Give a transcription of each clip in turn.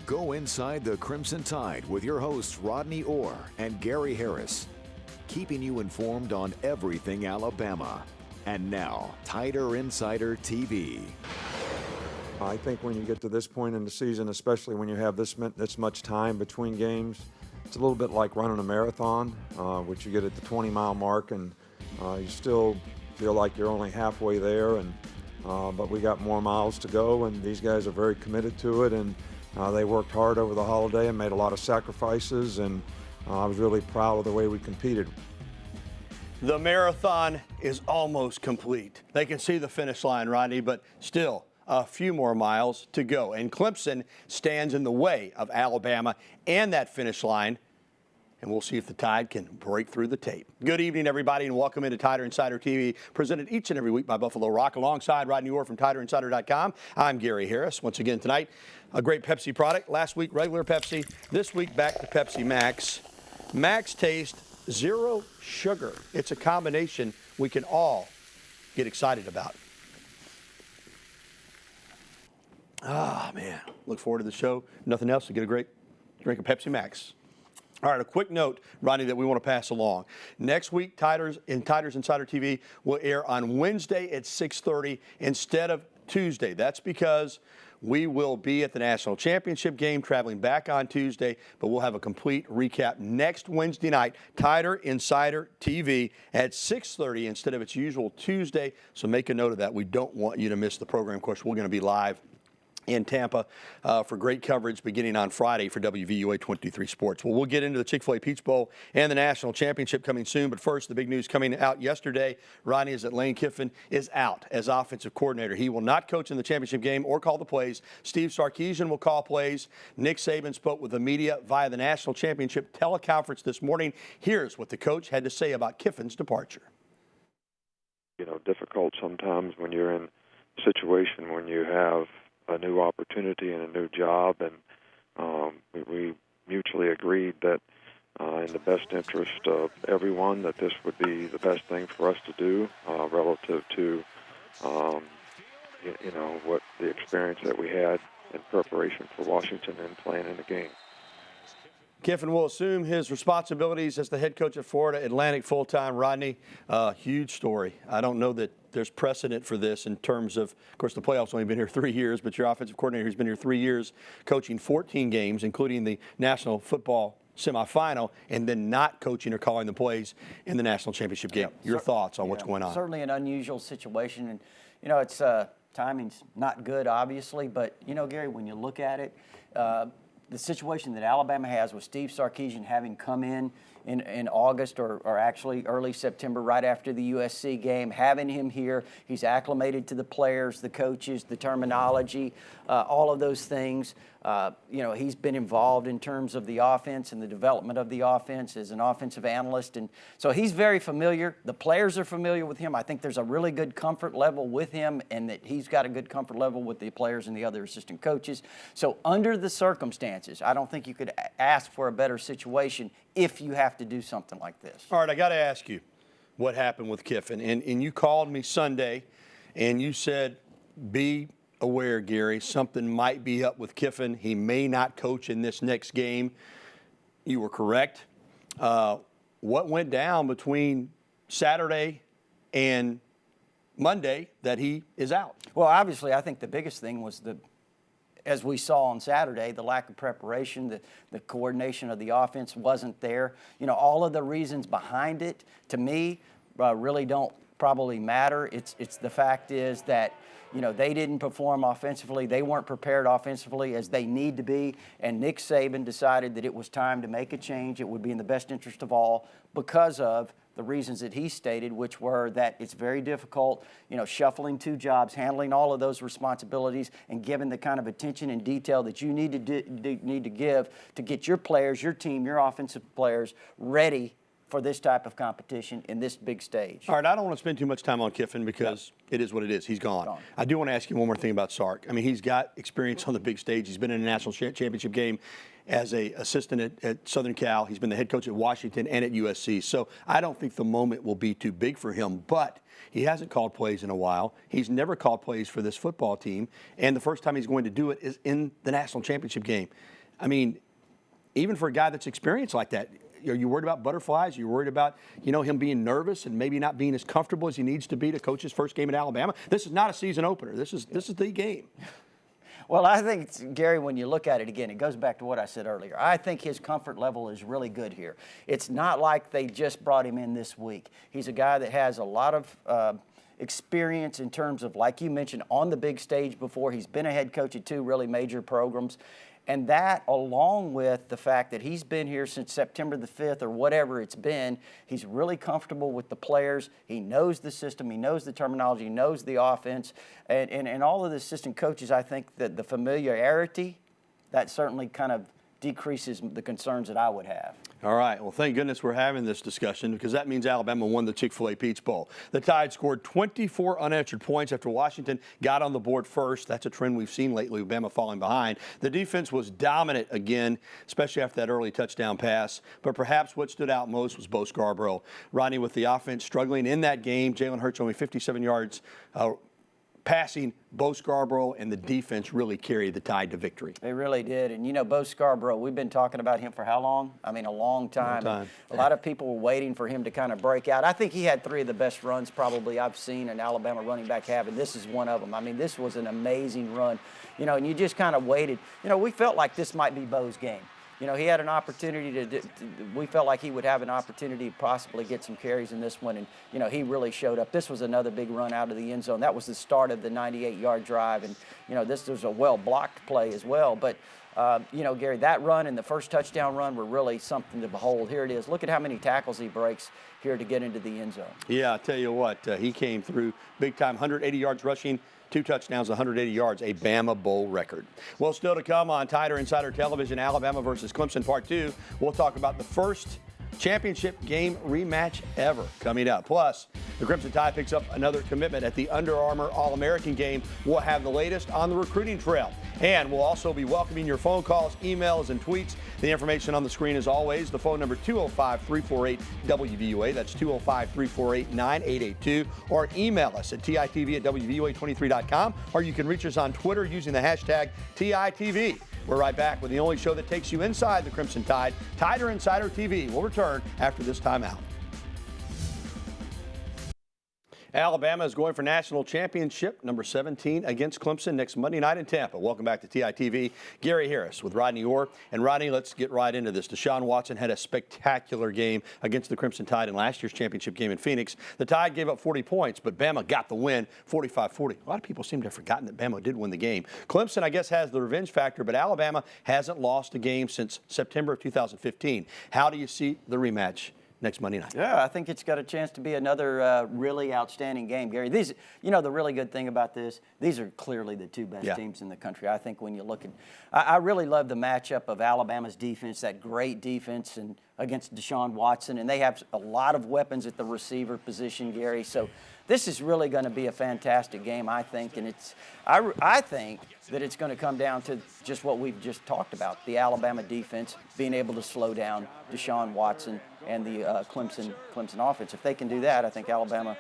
Go inside the Crimson Tide with your hosts Rodney Orr and Gary Harris, keeping you informed on everything Alabama. And now, Tider Insider TV. I think when you get to this point in the season, especially when you have this much time between games, it's a little bit like running a marathon, which you get at the 20-mile mark, and you still feel like you're only halfway there. But we got more miles to go, and these guys are very committed to it, and they worked hard over the holiday and made a lot of sacrifices, and I was really proud of the way we competed. The marathon is almost complete. They can see the finish line, Rodney, but still a few more miles to go. And Clemson stands in the way of Alabama and that finish line. And we'll see if the Tide can break through the tape. Good evening, everybody, and welcome into Tider Insider TV, presented each and every week by Buffalo Rock, alongside Rodney Orr from TiderInsider.com. I'm Gary Harris. Once again tonight, a great Pepsi product. Last week, regular Pepsi. This week, back to Pepsi Max. Max Taste, zero sugar. It's a combination we can all get excited about. Ah, man. Look forward to the show. Nothing else to get a great drink of Pepsi Max. All right, a quick note, Rodney, that we want to pass along. Next week, Tider's Insider TV will air on Wednesday at 6:30 instead of Tuesday. That's because we will be at the national championship game, traveling back on Tuesday, but we'll have a complete recap next Wednesday night. Tider Insider TV at 6:30 instead of its usual Tuesday. So make a note of that. We don't want you to miss the program. Of course, we're going to be live in Tampa for great coverage beginning on Friday for WVUA 23 Sports. Well, we'll get into the Chick-Fil-A Peach Bowl and the national championship coming soon. But first, the big news coming out yesterday, Rodney, is that Lane Kiffin is out as offensive coordinator. He will not coach in the championship game or call the plays. Steve Sarkisian will call plays. Nick Saban spoke with the media via the national championship teleconference this morning. Here's what the coach had to say about Kiffin's departure. You know, difficult sometimes when you're in a situation when you have a new opportunity and a new job, and we mutually agreed that in the best interest of everyone that this would be the best thing for us to do relative to you know, what the experience that we had in preparation for Washington and playing in the game. Kiffin will assume his responsibilities as the head coach at Florida Atlantic full-time. Rodney, huge story. I don't know that there's precedent for this in terms of course, the playoffs only been here 3 years, but your offensive coordinator who's been here 3 years, coaching 14 games, including the National Football semifinal, and then not coaching or calling the plays in the national championship game. Your thoughts on what's going on? Certainly an unusual situation, and you know, it's timing's not good, obviously, but you know, Gary, when you look at it, the situation that Alabama has with Steve Sarkisian having come in August or actually early September, right after the USC game, having him here, he's acclimated to the players, the coaches, the terminology, all of those things. You know, he's been involved in terms of the offense and the development of the offense as an offensive analyst. And so he's very familiar. The players are familiar with him. I think there's a really good comfort level with him, and that he's got a good comfort level with the players and the other assistant coaches. So under the circumstances, I don't think you could ask for a better situation if you have to do something like this. All right, I got to ask you what happened with Kiffin. And you called me Sunday, and you said, be aware, Gary, something might be up with Kiffin. He may not coach in this next game. You were correct. What went down between Saturday and Monday that he is out? Well, obviously, I think the biggest thing was as we saw on Saturday, the lack of preparation, the coordination of the offense wasn't there. You know, all of the reasons behind it, to me, really don't probably matter. It's the fact is that, you know, they didn't perform offensively. They weren't prepared offensively as they need to be. And Nick Saban decided that it was time to make a change. It would be in the best interest of all because of the reasons that he stated, which were that it's very difficult, you know, shuffling two jobs, handling all of those responsibilities, and giving the kind of attention and detail that you need to give to get your players, your team, your offensive players ready for this type of competition in this big stage. All right, I don't want to spend too much time on Kiffin because it is what it is. He's gone. I do want to ask you one more thing about Sark. I mean, he's got experience on the big stage. He's been in a national championship game as an assistant at Southern Cal. He's been the head coach at Washington and at USC. So I don't think the moment will be too big for him. But he hasn't called plays in a while. He's never called plays for this football team. And the first time he's going to do it is in the national championship game. I mean, even for a guy that's experienced like that, are you worried about butterflies? Are you worried about, him being nervous and maybe not being as comfortable as he needs to be to coach his first game at Alabama? This is not a season opener. This is the game. Well, I think, Gary, when you look at it again, it goes back to what I said earlier. I think his comfort level is really good here. It's not like they just brought him in this week. He's a guy that has a lot of experience in terms of, like you mentioned, on the big stage before. He's been a head coach at 2 really major programs. And that, along with the fact that he's been here since September the 5th or whatever it's been, he's really comfortable with the players. He knows the system. He knows the terminology. He knows the offense. And all of the assistant coaches, I think that the familiarity, that certainly kind of decreases the concerns that I would have. All right. Well, thank goodness we're having this discussion because that means Alabama won the Chick-Fil-A Peach Bowl. The Tide scored 24 unanswered points after Washington got on the board first. That's a trend we've seen lately with Bama falling behind. The defense was dominant again, especially after that early touchdown pass. But perhaps what stood out most was Bo Scarborough. Rodney, with the offense struggling in that game, Jalen Hurts only 57 yards passing. Bo Scarborough and the defense really carried the Tide to victory. They really did. And, Bo Scarborough, we've been talking about him for how long? I mean, a long time. A lot of people were waiting for him to kind of break out. I think he had 3 of the best runs probably I've seen an Alabama running back have, and this is one of them. I mean, this was an amazing run. And you just kind of waited. We felt like this might be Bo's game. He had an opportunity we felt like he would have an opportunity to possibly get some carries in this one, and, he really showed up. This was another big run out of the end zone. That was the start of the 98-yard drive, and, this was a well-blocked play as well. But, Gary, that run and the first touchdown run were really something to behold. Here it is. Look at how many tackles he breaks here to get into the end zone. Yeah, I tell you what, he came through big time, 180 yards rushing, 2 touchdowns, 180 yards, a Bama Bowl record. Well, still to come on Tider Insider Television, Alabama versus Clemson Part 2. We'll talk about the first championship game rematch ever coming up. Plus, the Crimson Tide picks up another commitment at the Under Armour All-American game. We'll have the latest on the recruiting trail. And we'll also be welcoming your phone calls, emails, and tweets. The information on the screen as always. The phone number 205-348-WVUA. That's 205-348-9882. Or email us at TITV@WVUA23.com. Or you can reach us on Twitter using the hashtag TITV. We're right back with the only show that takes you inside the Crimson Tide, Tider Insider TV. We'll return after this timeout. Alabama is going for national championship number 17 against Clemson next Monday night in Tampa. Welcome back to TITV. Gary Harris with Rodney Orr. And Rodney, let's get right into this. Deshaun Watson had a spectacular game against the Crimson Tide in last year's championship game in Phoenix. The Tide gave up 40 points, but Bama got the win, 45-40. A lot of people seem to have forgotten that Bama did win the game. Clemson, I guess, has the revenge factor, but Alabama hasn't lost a game since September of 2015. How do you see the rematch next Monday night? Yeah, I think it's got a chance to be another really outstanding game, Gary. These, the really good thing about this, these are clearly the 2 best teams in the country. I think when you look at, I really love the matchup of Alabama's defense, that great defense, and against Deshaun Watson, and they have a lot of weapons at the receiver position, Gary. So this is really going to be a fantastic game, I think, and I think that it's going to come down to just what we've just talked about, the Alabama defense being able to slow down Deshaun Watson and the Clemson offense. If they can do that, I think Alabama,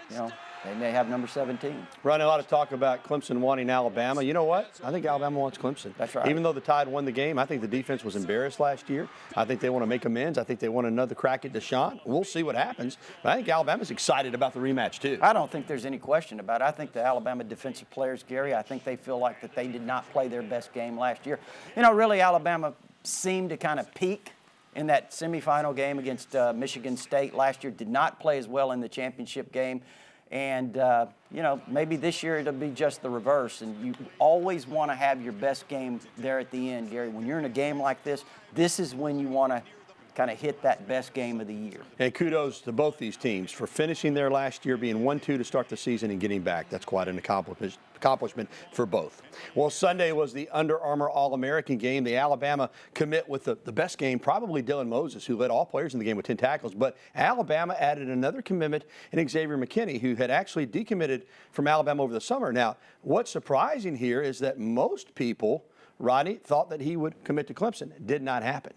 they may have number 17. Ron, a lot of talk about Clemson wanting Alabama. You know what? I think Alabama wants Clemson. That's right. Even though the Tide won the game, I think the defense was embarrassed last year. I think they want to make amends. I think they want another crack at Deshaun. We'll see what happens. But I think Alabama's excited about the rematch, too. I don't think there's any question about it. I think the Alabama defensive players, Gary, I think they feel like that they did not play their best game last year. Really, Alabama seemed to kind of peak in that semifinal game against Michigan State last year, did not play as well in the championship game. And, maybe this year it'll be just the reverse. And you always want to have your best game there at the end, Gary. When you're in a game like this, this is when you want to kind of hit that best game of the year. And kudos to both these teams for finishing their last year, being 1-2 to start the season and getting back. That's quite an accomplishment for both. Well, Sunday was the Under Armour All-American game. The Alabama commit with the best game, probably Dylan Moses, who led all players in the game with 10 tackles. But Alabama added another commitment in Xavier McKinney, who had actually decommitted from Alabama over the summer. Now, what's surprising here is that most people, Rodney, thought that he would commit to Clemson. It did not happen.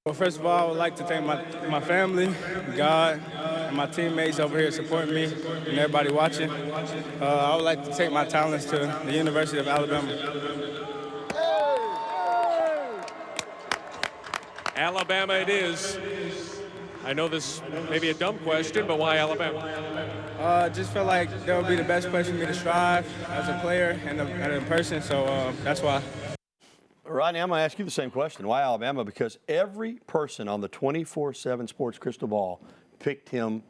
Well, first of all, I would like to thank my family, God, and my teammates over here supporting me, and everybody watching. I would like to take my talents to the University of Alabama. Alabama it is. I know this may be a dumb question, but why Alabama? Just feel like that would be the best place for me to strive as a player and a person, so that's why. Rodney, I'm going to ask you the same question. Why Alabama? Because every person on the 24/7 Sports Crystal Ball picked him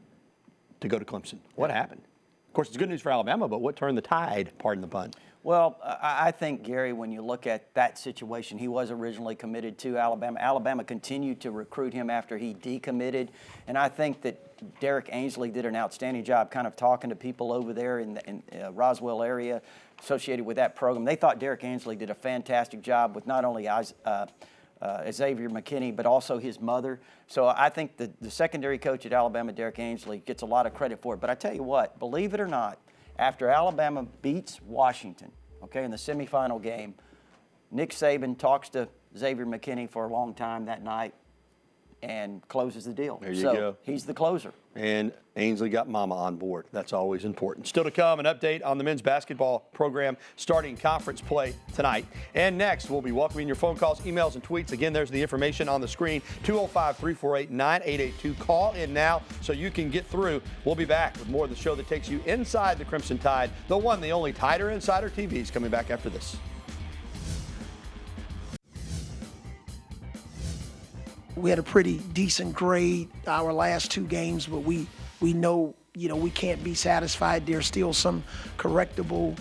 to go to Clemson. What happened? Of course, it's good news for Alabama, but what turned the tide, pardon the pun? Well, I think, Gary, when you look at that situation, he was originally committed to Alabama. Alabama continued to recruit him after he decommitted. And I think that Derek Ainsley did an outstanding job kind of talking to people over there in the Roswell area associated with that program. They thought Derek Ainsley did a fantastic job with not only Xavier McKinney, but also his mother. So I think the secondary coach at Alabama, Derek Ainsley, gets a lot of credit for it. But I tell you what, believe it or not, after Alabama beats Washington, okay, in the semifinal game, Nick Saban talks to Xavier McKinney for a long time that night and closes the deal. There you go. He's the closer. And Ainsley got Mama on board. That's always important. Still to come, an update on the men's basketball program starting conference play tonight. And next, we'll be welcoming your phone calls, emails, and tweets. Again, there's the information on the screen, 205-348-9882. Call in now so you can get through. We'll be back with more of the show that takes you inside the Crimson Tide. The one, the only Tider Insider TV is coming back after this. We had a pretty decent grade our last two games, but we know, we can't be satisfied. There's still some correctable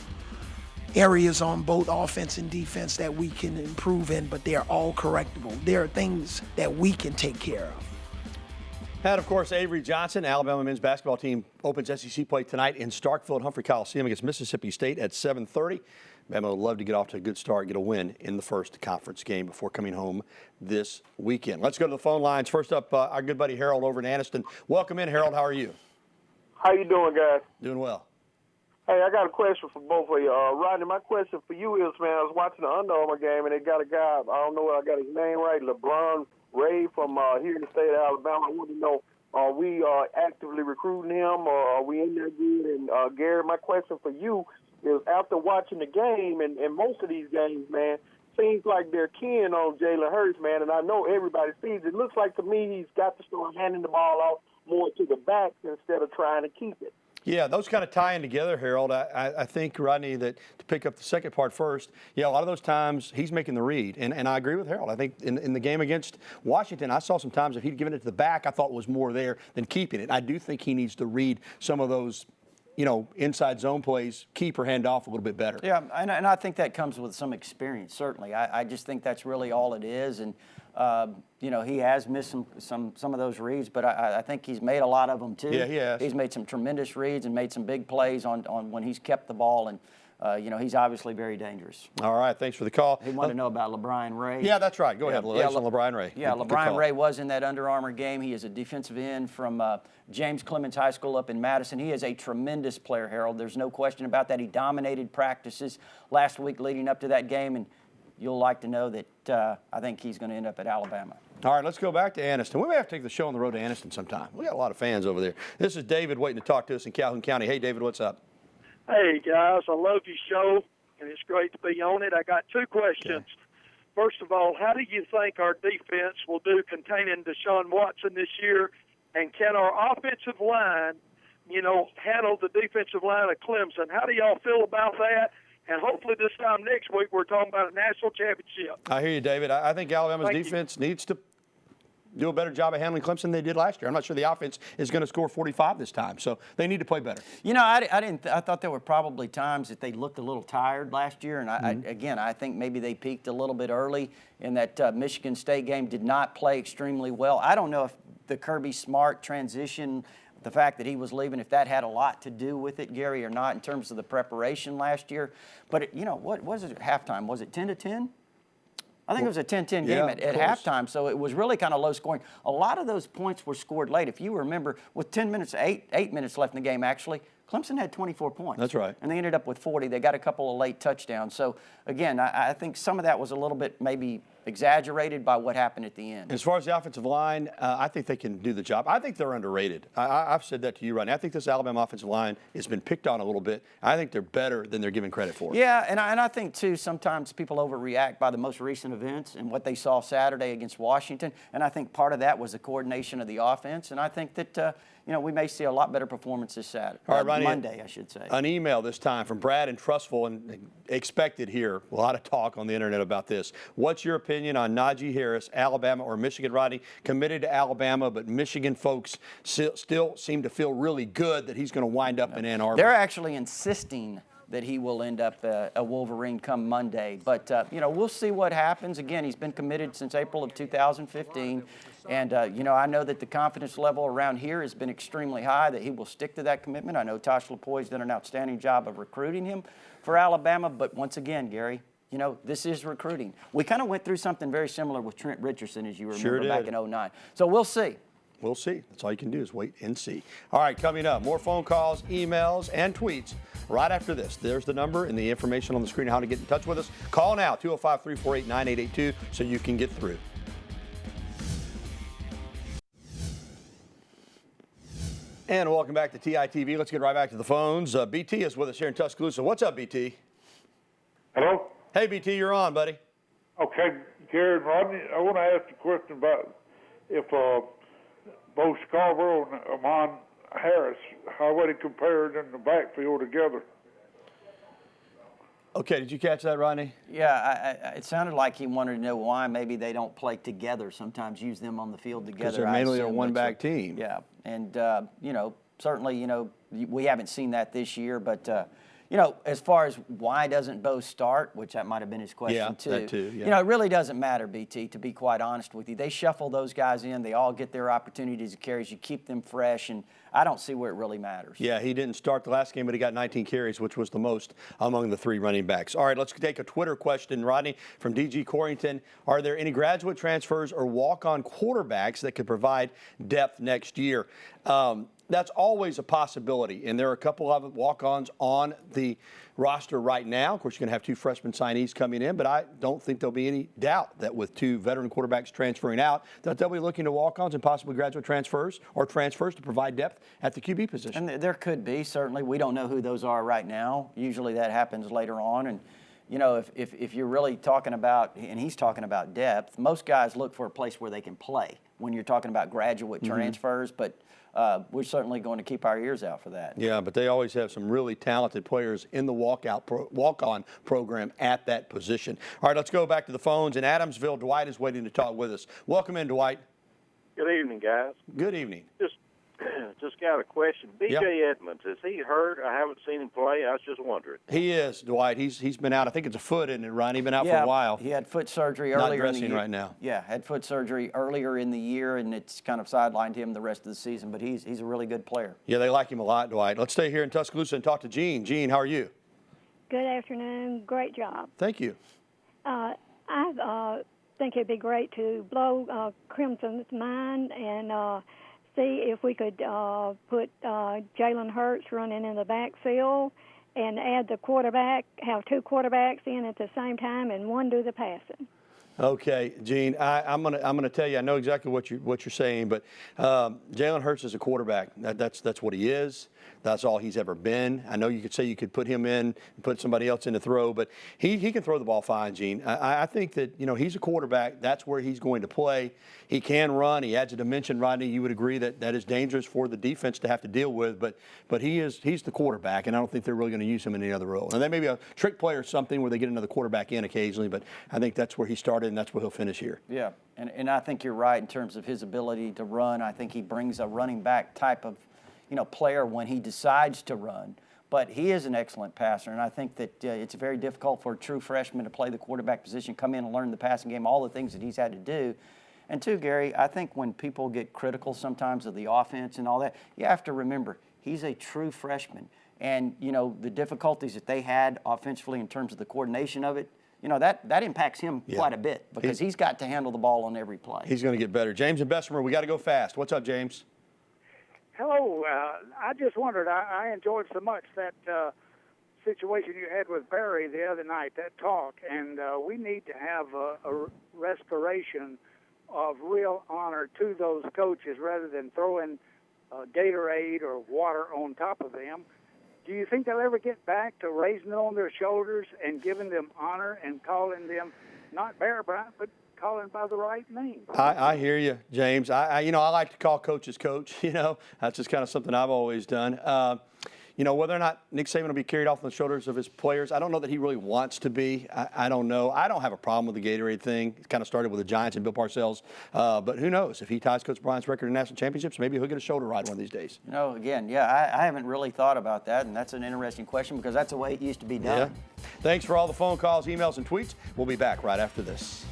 areas on both offense and defense that we can improve in, but they're all correctable. There are things that we can take care of. And, of course, Avery Johnson, Alabama men's basketball team, opens SEC play tonight in Starkville at Humphrey Coliseum against Mississippi State at 7:30. Bama would love to get off to a good start, get a win in the first conference game before coming home this weekend. Let's go to the phone lines. First up, our good buddy Harold over in Anniston. Welcome in, Harold. How are you? How you doing, guys? Doing well. Hey, I got a question for both of you. Rodney, my question for you is, man, I was watching the Under Armour game, and they got a guy, I don't know if I got his name right, LeBron Ray from here in the state of Alabama. I want to know, are we actively recruiting him, or are we in there good? And, Gary, my question for you is, after watching the game, and most of these games, man, seems like they're keying on Jalen Hurts, man, and I know everybody sees it. It looks like to me he's got to start handing the ball off more to the backs instead of trying to keep it. Yeah, those kind of tie in together, Harold. I think, Rodney, that to pick up the second part first, a lot of those times he's making the read. And I agree with Harold. I think in the game against Washington, I saw some times if he'd given it to the back, I thought was more there than keeping it. I do think he needs to read some of those, inside zone plays, keep or hand off a little bit better. Yeah, and I think that comes with some experience, certainly. I just think that's really all it is. And, he has missed some of those reads, but I think he's made a lot of them too. Yeah, he has. He's made some tremendous reads and made some big plays on when he's kept the ball, and he's obviously very dangerous. All right, thanks for the call. He wanted to know about LeBron Ray. Yeah, that's right. Go ahead. LeBron Ray. Yeah, LeBron Ray was in that Under Armour game. He is a defensive end from James Clemens High School up in Madison. He is a tremendous player, Harold. There's no question about that. He dominated practices last week leading up to that game, and you'll like to know that I think he's going to end up at Alabama. All right, let's go back to Anniston. We may have to take the show on the road to Anniston sometime. We got a lot of fans over there. This is David waiting to talk to us in Calhoun County. Hey, David, what's up? Hey, guys, I love your show, and it's great to be on it. I got two questions. Okay. First of all, how do you think our defense will do containing Deshaun Watson this year, and can our offensive line, handle the defensive line of Clemson? How do y'all feel about that? And hopefully this time next week we're talking about a national championship. I hear you, David. I think Alabama's defense needs to do a better job of handling Clemson than they did last year. I'm not sure the offense is going to score 45 this time, so they need to play better. You know, I thought there were probably times that they looked a little tired last year, and I think maybe they peaked a little bit early in that Michigan State game. Did not play extremely well. I don't know if the Kirby Smart transition, the fact that he was leaving, if that had a lot to do with it, Gary, or not, in terms of the preparation last year. But, you know, what was it at halftime? Was it 10-10? I think it was a 10-10 game at halftime, so it was really kind of low scoring. A lot of those points were scored late. If you remember, with 8 minutes left in the game, actually, Clemson had 24 points. That's right. And they ended up with 40. They got a couple of late touchdowns. So, again, I think some of that was a little bit maybe exaggerated by what happened at the end. As far as the offensive line, I think they can do the job. I think they're underrated. I've said that to you, Rodney. I think this Alabama offensive line has been picked on a little bit. I think they're better than they're given credit for. Yeah, and I think, too, sometimes people overreact by the most recent events and what they saw Saturday against Washington. And I think part of that was the coordination of the offense. And I think that, you know, we may see a lot better performance this Saturday. All right, Rodney, Monday, I should say. An email this time from Brad in Trustful, and expected here. A lot of talk on the internet about this. What's your opinion on Najee Harris, Alabama or Michigan? Rodney, committed to Alabama, but Michigan folks still seem to feel really good that he's going to wind up in Ann Arbor. They're actually insisting that he will end up a Wolverine come Monday. But, you know, we'll see what happens. Again, he's been committed since April of 2015. And, you know, I know that the confidence level around here has been extremely high, that he will stick to that commitment. I know Tosh LaPoy's done an outstanding job of recruiting him for Alabama. But once again, Gary, you know, this is recruiting. We kind of went through something very similar with Trent Richardson, as you remember, back in 2009. So we'll see. We'll see. That's all you can do is wait and see. All right, coming up, more phone calls, emails, and tweets right after this. There's the number and the information on the screen how to get in touch with us. Call now, 205-348-9882, so you can get through. And welcome back to TITV. Let's get right back to the phones. BT is with us here in Tuscaloosa. What's up, BT? Hello? Hey, BT, you're on, buddy. Okay, Gary and Rodney, I want to ask a question about if both Scarborough and Amon Harris, how would he compare in the backfield together? Okay, did you catch that, Rodney? Yeah, it sounded like he wanted to know why maybe they don't play together. Sometimes use them on the field together. Because they're mainly a one-back team. Yeah, and, you know, certainly, you know, we haven't seen that this year, but, you know, as far as why doesn't Bo start, which that might have been his question too. That too, yeah. You know, it really doesn't matter, BT, to be quite honest with you. They shuffle those guys in. They all get their opportunities of carries. You keep them fresh, and I don't see where it really matters. Yeah, he didn't start the last game, but he got 19 carries, which was the most among the three running backs. All right, let's take a Twitter question, Rodney, from DG Corrington. Are there any graduate transfers or walk-on quarterbacks that could provide depth next year? That's always a possibility, and there are a couple of walk-ons on the roster right now. Of course, you're going to have two freshman signees coming in, but I don't think there'll be any doubt that with two veteran quarterbacks transferring out, that they'll be looking to walk-ons and possibly graduate transfers or transfers to provide depth at the QB position. And there could be, certainly. We don't know who those are right now. Usually that happens later on, and you know, if you're really talking about, and he's talking about depth, most guys look for a place where they can play when you're talking about graduate transfers, but we're certainly going to keep our ears out for that. Yeah, but they always have some really talented players in the walk-on program at that position. All right, let's go back to the phones. In Adamsville, Dwight is waiting to talk with us. Welcome in, Dwight. Good evening, guys. Good evening. Just got a question. B.J. Edmonds, is he hurt? I haven't seen him play. I was just wondering. He is, Dwight. He's been out. I think it's a foot, isn't it, Ron? He's been out for a while. He had foot surgery earlier in the year. Not dressing right now. Yeah, had foot surgery earlier in the year, and it's kind of sidelined him the rest of the season. But he's a really good player. Yeah, they like him a lot, Dwight. Let's stay here in Tuscaloosa and talk to Gene. Gene, how are you? Good afternoon. Great job. Thank you. I think it'd be great to blow Clemson's mind and see if we could put Jalen Hurts running in the backfield and add the quarterback, have two quarterbacks in at the same time and one do the passing. Okay, Gene, I'm gonna tell you. I know exactly what you're saying, but Jalen Hurts is a quarterback. That's what he is. That's all he's ever been. I know you could say you could put him in and put somebody else in to throw, but he can throw the ball fine, Gene. I think that, you know, he's a quarterback. That's where he's going to play. He can run. He adds a dimension, Rodney. You would agree that that is dangerous for the defense to have to deal with, but he's the quarterback, and I don't think they're really going to use him in any other role. And there may be a trick play or something where they get another quarterback in occasionally, but I think that's where he started. started, and that's where he'll finish here. Yeah, and I think you're right in terms of his ability to run. I think he brings a running back type of, player when he decides to run. But he is an excellent passer, and I think that it's very difficult for a true freshman to play the quarterback position, come in and learn the passing game, all the things that he's had to do. And too, Gary, I think when people get critical sometimes of the offense and all that, you have to remember he's a true freshman. And, the difficulties that they had offensively in terms of the coordination of it, that impacts him quite a bit because he's got to handle the ball on every play. He's going to get better. James and Bessemer, we got to go fast. What's up, James? Hello. I just wondered, I enjoyed so much that situation you had with Barry the other night, that talk, and we need to have a restoration of real honor to those coaches rather than throwing Gatorade or water on top of them. Do you think they'll ever get back to raising it on their shoulders and giving them honor and calling them not Bear Bryant, but calling by the right name? I hear you, James. I like to call coaches coach. That's just kind of something I've always done. Whether or not Nick Saban will be carried off on the shoulders of his players, I don't know that he really wants to be. I don't know. I don't have a problem with the Gatorade thing. It kind of started with the Giants and Bill Parcells. But who knows? If he ties Coach Bryant's record in national championships, maybe he'll get a shoulder ride one of these days. I haven't really thought about that, and that's an interesting question because that's the way it used to be done. Yeah. Thanks for all the phone calls, emails, and tweets. We'll be back right after this.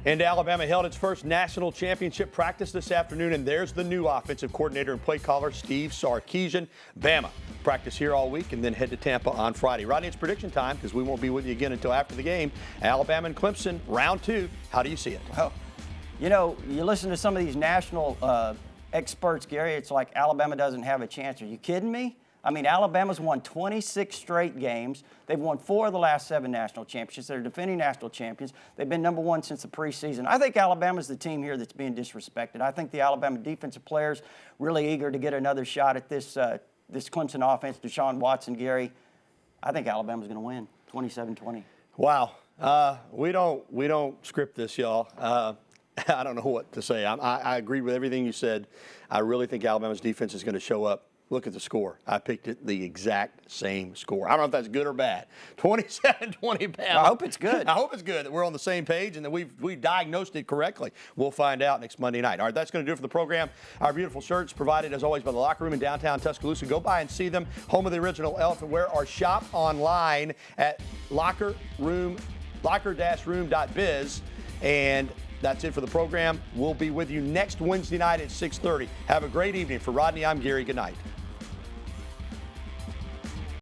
And Alabama held its first national championship practice this afternoon, and there's the new offensive coordinator and play caller, Steve Sarkisian. Bama practice here all week and then head to Tampa on Friday. Rodney, it's prediction time because we won't be with you again until after the game. Alabama and Clemson, round 2. How do you see it? Well, you listen to some of these national experts, Gary, it's like Alabama doesn't have a chance. Are you kidding me? I mean, Alabama's won 26 straight games. They've won 4 of the last 7 national championships. They're defending national champions. They've been number 1 since the preseason. I think Alabama's the team here that's being disrespected. I think the Alabama defensive players really eager to get another shot at this Clemson offense. Deshaun Watson, Gary, I think Alabama's going to win 27-20. Wow. We don't script this, y'all. I don't know what to say. I agree with everything you said. I really think Alabama's defense is going to show up. Look at the score. I picked it the exact same score. I don't know if that's good or bad. 27-20 Bama. I hope it's good. I hope it's good that we're on the same page and that we diagnosed it correctly. We'll find out next Monday night. All right, that's going to do it for the program. Our beautiful shirts provided, as always, by the Locker Room in downtown Tuscaloosa. Go by and see them. Home of the original Elephant Wear, or shop online at locker-room.biz. And that's it for the program. We'll be with you next Wednesday night at 6:30. Have a great evening. For Rodney, I'm Gary. Good night.